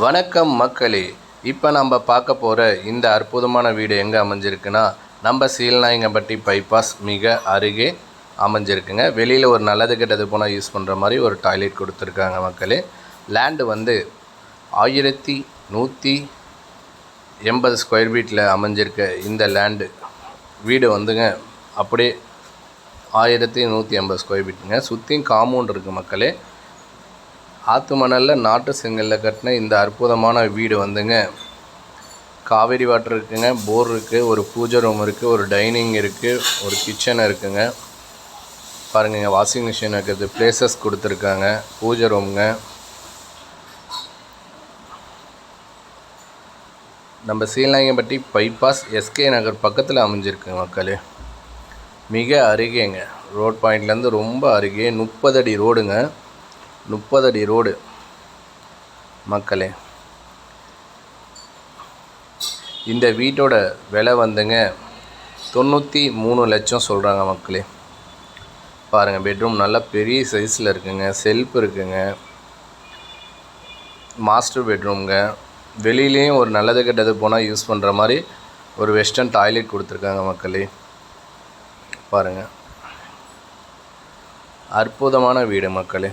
வணக்கம் மக்களே. இப்போ நம்ம பார்க்க போகிற இந்த அற்புதமான வீடு எங்கே அமைஞ்சிருக்குன்னா நம்ம சீலநாயக்கன்பட்டி பைபாஸ் மிக அருகே அமைஞ்சிருக்குங்க. வெளியில் ஒரு நல்லது கெட்டது போனால் யூஸ் பண்ணுற மாதிரி ஒரு டாய்லெட் கொடுத்துருக்காங்க மக்களே. லேண்டு வந்து 1180 ஸ்கொயர் ஃபீட்டில் அமைஞ்சிருக்க இந்த லேண்டு வீடு வந்துங்க அப்படியே 1180 ஸ்கொயர் ஃபீட்டுங்க. சுற்றியும் காம்பவுண்ட் இருக்குது மக்களே. ஆற்று மணலில் நாட்டு செங்கல்ல கட்டின இந்த அற்புதமான வீடு வந்துங்க காவேரி வாட்டர் இருக்குங்க, போர் இருக்குது, ஒரு பூஜை ரூம் இருக்குது, ஒரு டைனிங் இருக்குது, ஒரு கிச்சன் இருக்குங்க. பாருங்க, வாஷிங் மிஷின் இருக்குது, பிளேசஸ் கொடுத்துருக்காங்க, பூஜை ரூமுங்க. நம்ம சீலநாயக்கன்பட்டி பைபாஸ் எஸ்கே நகர் பக்கத்தில் அமைஞ்சிருக்கு மக்களே. மிக அருகேங்க, ரோட் பாயிண்ட்லேருந்து ரொம்ப அருகே. 30 அடி ரோடுங்க, 30 அடி ரோடு மக்களே. இந்த வீட்டோட விலை வந்துங்க 93 லட்சம் சொல்கிறாங்க மக்களே. பாருங்கள், பெட்ரூம் நல்லா பெரிய சைஸில் இருக்குங்க, செல்ஃப் இருக்குங்க, மாஸ்டர் பெட்ரூம்ங்க. வெளியிலேயும் ஒரு நல்லது கெட்டது போனால் யூஸ் பண்ணுற மாதிரி ஒரு வெஸ்டர்ன் டாய்லெட் கொடுத்துருக்காங்க மக்களே. பாருங்கள், அற்புதமான வீடு மக்களே.